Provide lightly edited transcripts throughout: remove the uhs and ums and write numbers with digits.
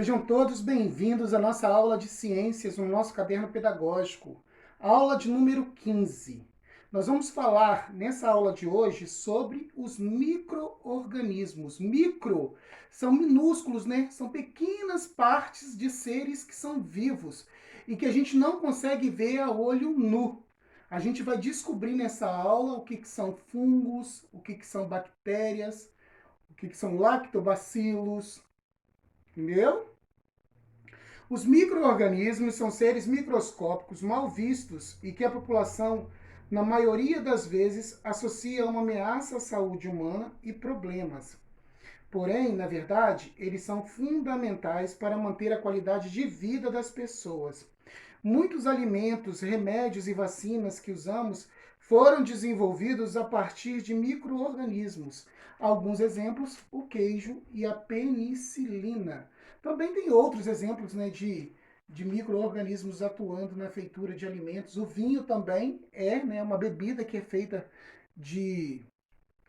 Sejam todos bem-vindos à nossa aula de ciências no nosso caderno pedagógico, aula de número 15. Nós vamos falar nessa aula de hoje sobre os micro-organismos. Micro são minúsculos, né? São pequenas partes de seres que são vivos e que a gente não consegue ver a olho nu. A gente vai descobrir nessa aula o que são fungos, o que são bactérias, o que são lactobacilos, entendeu? Os micro-organismos são seres microscópicos mal vistos e que a população, na maioria das vezes, associa a uma ameaça à saúde humana e problemas. Porém, na verdade, eles são fundamentais para manter a qualidade de vida das pessoas. Muitos alimentos, remédios e vacinas que usamos foram desenvolvidos a partir de micro-organismos. Alguns exemplos, o queijo e a penicilina. Também tem outros exemplos, né, de micro-organismos atuando na feitura de alimentos. O vinho também é, né, uma bebida que é feita de,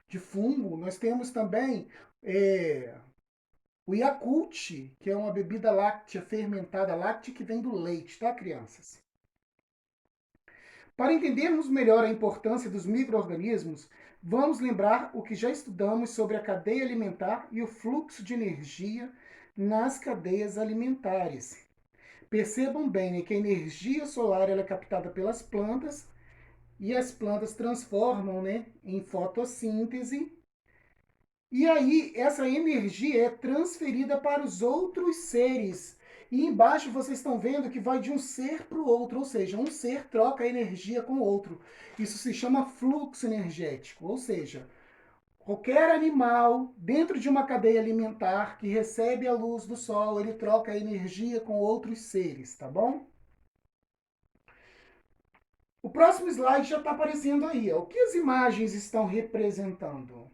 de fungo. Nós temos também o Yakult, que é uma bebida láctea fermentada, láctea que vem do leite, tá, crianças? Para entendermos melhor a importância dos micro-organismos, vamos lembrar o que já estudamos sobre a cadeia alimentar e o fluxo de energia nas cadeias alimentares. Percebam bem, né, que a energia solar ela é captada pelas plantas e as plantas transformam, né, em fotossíntese. E aí, essa energia é transferida para os outros seres. E embaixo vocês estão vendo que vai de um ser para o outro, ou seja, um ser troca energia com o outro. Isso se chama fluxo energético, ou seja, qualquer animal dentro de uma cadeia alimentar que recebe a luz do sol, ele troca energia com outros seres, tá bom? O próximo slide já está aparecendo aí. Ó. O que as imagens estão representando?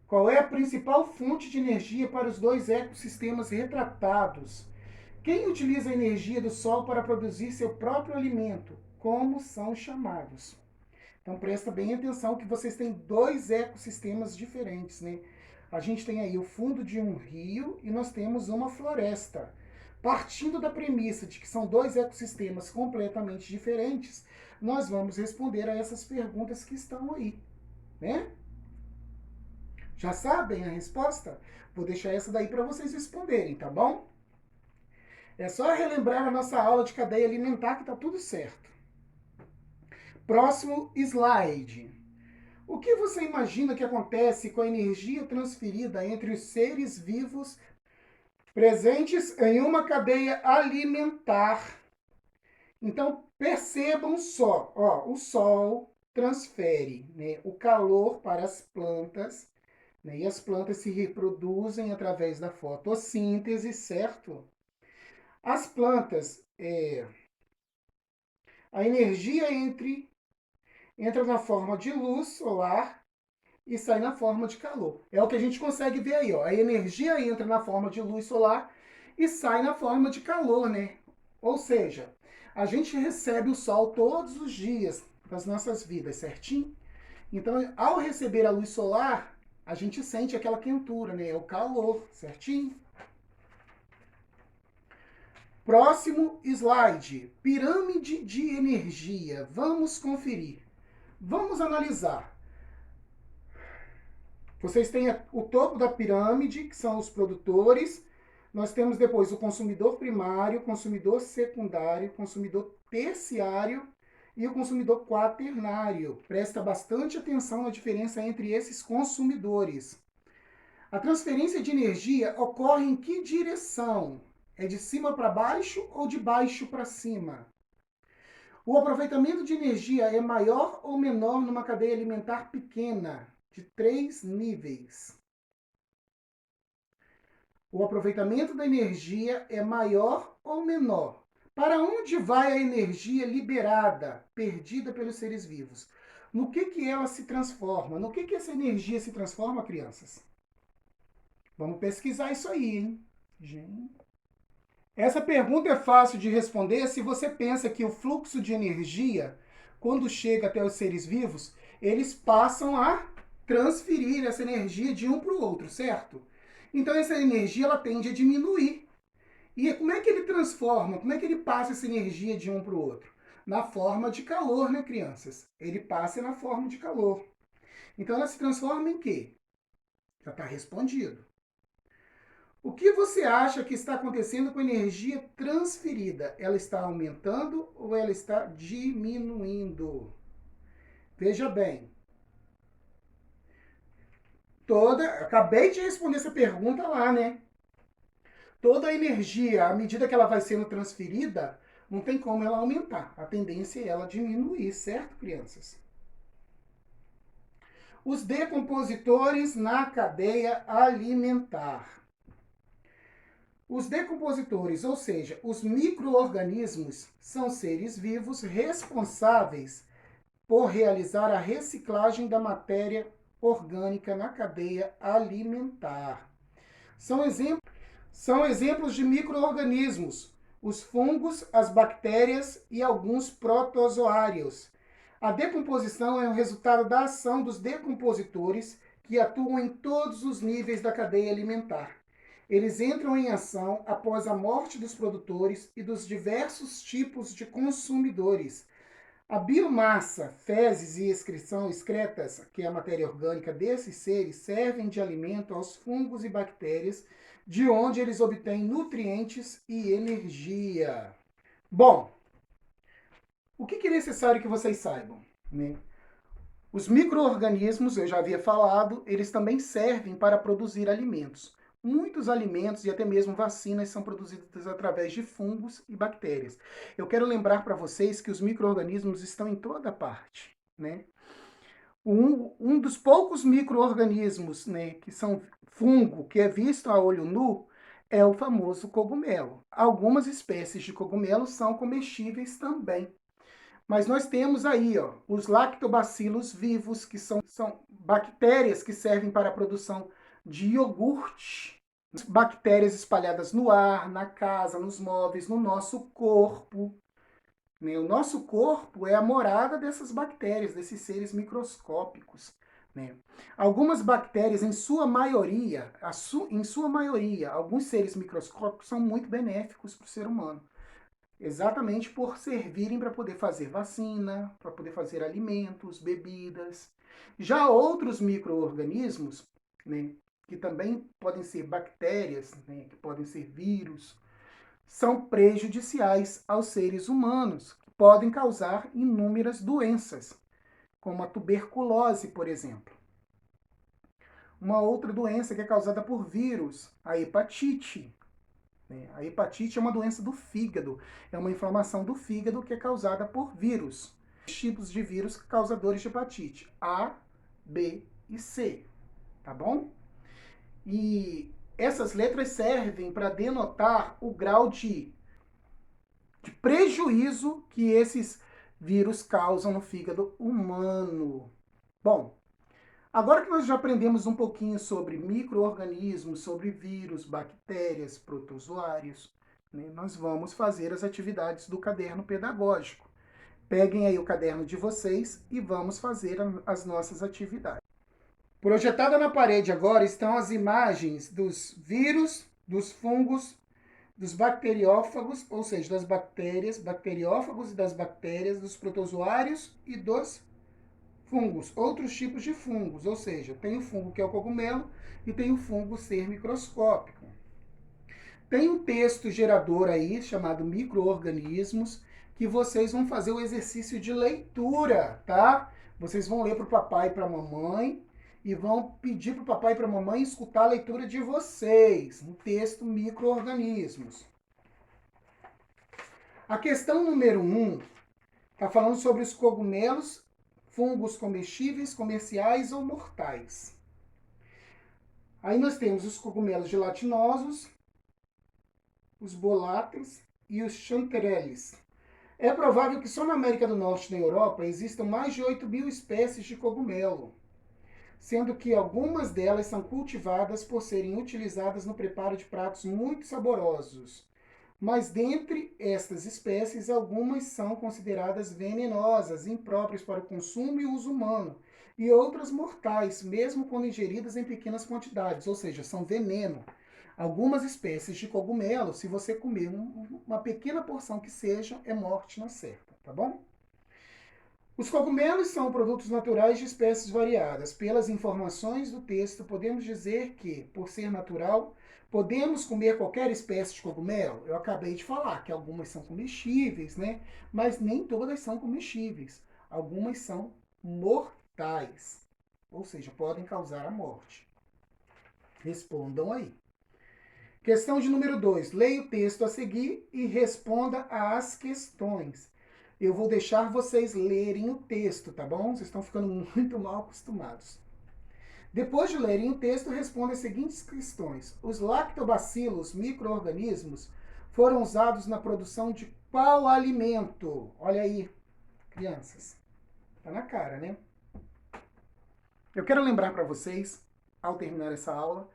Qual é a principal fonte de energia para os dois ecossistemas retratados? Quem utiliza a energia do Sol para produzir seu próprio alimento? Como são chamados? Então presta bem atenção que vocês têm dois ecossistemas diferentes, né? A gente tem aí o fundo de um rio e nós temos uma floresta. Partindo da premissa de que são dois ecossistemas completamente diferentes, nós vamos responder a essas perguntas que estão aí, né? Já sabem a resposta? Vou deixar essa daí para vocês responderem, tá bom? É só relembrar a nossa aula de cadeia alimentar que tá tudo certo. Próximo slide. O que você imagina que acontece com a energia transferida entre os seres vivos presentes em uma cadeia alimentar? Então, percebam só, ó, o Sol transfere, né, o calor para as plantas, né, e as plantas se reproduzem através da fotossíntese, certo? As plantas, a energia entra na forma de luz solar e sai na forma de calor. É o que a gente consegue ver aí, ó. A energia entra na forma de luz solar e sai na forma de calor, né? Ou seja, a gente recebe o sol todos os dias das nossas vidas, certinho? Então, ao receber a luz solar, a gente sente aquela quentura, né? É o calor, certinho? Próximo slide. Pirâmide de energia. Vamos conferir. Vamos analisar. Vocês têm o topo da pirâmide, que são os produtores. Nós temos depois o consumidor primário, consumidor secundário, consumidor terciário e o consumidor quaternário. Presta bastante atenção na diferença entre esses consumidores. A transferência de energia ocorre em que direção? É de cima para baixo ou de baixo para cima? O aproveitamento de energia é maior ou menor numa cadeia alimentar pequena, de 3 níveis? O aproveitamento da energia é maior ou menor? Para onde vai a energia liberada, perdida pelos seres vivos? No que ela se transforma? No que essa energia se transforma, crianças? Vamos pesquisar isso aí, hein? Gente. Essa pergunta é fácil de responder se você pensa que o fluxo de energia, quando chega até os seres vivos, eles passam a transferir essa energia de um para o outro, certo? Então essa energia ela tende a diminuir. E como é que ele transforma, como é que ele passa essa energia de um para o outro? Na forma de calor, né, crianças? Ele passa na forma de calor. Então ela se transforma em quê? Já está respondido. O que você acha que está acontecendo com a energia transferida? Ela está aumentando ou ela está diminuindo? Veja bem. Acabei de responder essa pergunta lá, né? Toda a energia, à medida que ela vai sendo transferida, não tem como ela aumentar. A tendência é ela diminuir, certo, crianças? Os decompositores na cadeia alimentar. Os decompositores, ou seja, os micro-organismos, são seres vivos responsáveis por realizar a reciclagem da matéria orgânica na cadeia alimentar. São exemplos de micro-organismos, os fungos, as bactérias e alguns protozoários. A decomposição é o resultado da ação dos decompositores que atuam em todos os níveis da cadeia alimentar. Eles entram em ação após a morte dos produtores e dos diversos tipos de consumidores. A biomassa, fezes e excretas, que é a matéria orgânica desses seres, servem de alimento aos fungos e bactérias, de onde eles obtêm nutrientes e energia. Bom, o que é necessário que vocês saibam, né? Os micro-organismos, eu já havia falado, eles também servem para produzir alimentos. Muitos alimentos e até mesmo vacinas são produzidos através de fungos e bactérias. Eu quero lembrar para vocês que os micro-organismos estão em toda parte, né? Um dos poucos micro-organismos, né, que são fungo, que é visto a olho nu, é o famoso cogumelo. Algumas espécies de cogumelos são comestíveis também. Mas nós temos aí, ó, os lactobacilos vivos, que são bactérias que servem para a produção de iogurte. Bactérias espalhadas no ar, na casa, nos móveis, no nosso corpo. Né? O nosso corpo é a morada dessas bactérias, desses seres microscópicos. Né? Algumas bactérias, em sua maioria, alguns seres microscópicos são muito benéficos para o ser humano. Exatamente por servirem para poder fazer vacina, para poder fazer alimentos, bebidas. Já outros micro-organismos, né, que também podem ser bactérias, né, que podem ser vírus, são prejudiciais aos seres humanos, que podem causar inúmeras doenças, como a tuberculose, por exemplo. Uma outra doença que é causada por vírus, a hepatite. A hepatite é uma doença do fígado, é uma inflamação do fígado que é causada por vírus. Tipos de vírus causadores de hepatite: A, B e C, tá bom? E essas letras servem para denotar o grau de prejuízo que esses vírus causam no fígado humano. Bom, agora que nós já aprendemos um pouquinho sobre micro-organismos, sobre vírus, bactérias, protozoários, né, nós vamos fazer as atividades do caderno pedagógico. Peguem aí o caderno de vocês e vamos fazer as nossas atividades. Projetada na parede agora estão as imagens dos vírus, dos fungos, dos bacteriófagos, ou seja, das bactérias, bacteriófagos e das bactérias, dos protozoários e dos fungos, outros tipos de fungos, ou seja, tem o fungo que é o cogumelo e tem o fungo ser microscópico. Tem um texto gerador aí chamado micro-organismos que vocês vão fazer o exercício de leitura, tá? Vocês vão ler para o papai e para a mamãe e vão pedir para o papai e para a mamãe escutar a leitura de vocês, no texto micro-organismos. A questão número 1 está falando sobre os cogumelos, fungos comestíveis, comerciais ou mortais. Aí nós temos os cogumelos gelatinosos, os boláteos e os chanterelles. É provável que só na América do Norte e na Europa existam mais de 8.000 espécies de cogumelo, sendo que algumas delas são cultivadas por serem utilizadas no preparo de pratos muito saborosos. Mas dentre estas espécies, algumas são consideradas venenosas, impróprias para o consumo e uso humano, e outras mortais, mesmo quando ingeridas em pequenas quantidades, ou seja, são veneno. Algumas espécies de cogumelo, se você comer uma pequena porção que seja, é morte na certa, tá bom? Os cogumelos são produtos naturais de espécies variadas. Pelas informações do texto, podemos dizer que, por ser natural, podemos comer qualquer espécie de cogumelo. Eu acabei de falar que algumas são comestíveis, né? Mas nem todas são comestíveis. Algumas são mortais, ou seja, podem causar a morte. Respondam aí. Questão de número 2. Leia o texto a seguir e responda às questões. Eu vou deixar vocês lerem o texto, tá bom? Vocês estão ficando muito mal acostumados. Depois de lerem o texto, responda as seguintes questões. Os lactobacilos, micro-organismos, foram usados na produção de qual alimento? Olha aí, crianças. Tá na cara, né? Eu quero lembrar para vocês, ao terminar essa aula,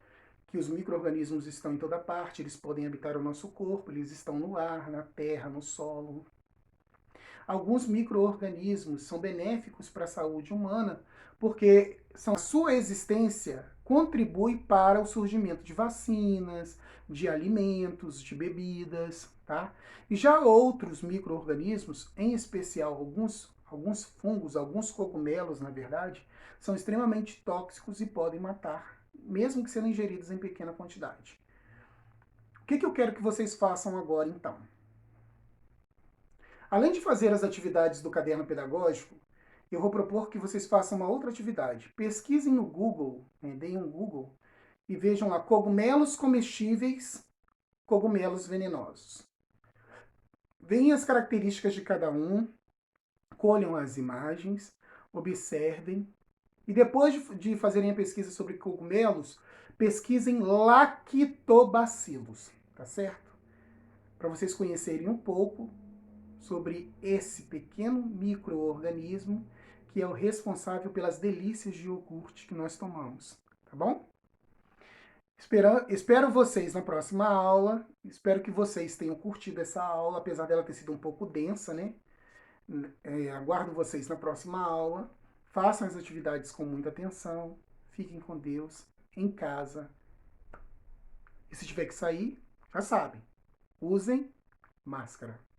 que os micro-organismos estão em toda parte, eles podem habitar o nosso corpo, eles estão no ar, na terra, no solo. Alguns micro-organismos são benéficos para a saúde humana porque a sua existência contribui para o surgimento de vacinas, de alimentos, de bebidas, tá? E já outros micro-organismos, em especial alguns fungos, alguns cogumelos, na verdade, são extremamente tóxicos e podem matar, mesmo que sendo ingeridos em pequena quantidade. O que eu quero que vocês façam agora, então? Além de fazer as atividades do caderno pedagógico, eu vou propor que vocês façam uma outra atividade. Pesquisem no Google, deem um Google, e vejam lá cogumelos comestíveis, cogumelos venenosos. Vejam as características de cada um, colham as imagens, observem, e depois de fazerem a pesquisa sobre cogumelos, pesquisem lactobacilos, tá certo? Para vocês conhecerem um pouco sobre esse pequeno micro-organismo que é o responsável pelas delícias de iogurte que nós tomamos, tá bom? Espero vocês na próxima aula. Espero que vocês tenham curtido essa aula, apesar dela ter sido um pouco densa, né? Aguardo vocês na próxima aula. Façam as atividades com muita atenção. Fiquem com Deus em casa. E se tiver que sair, já sabem, usem máscara.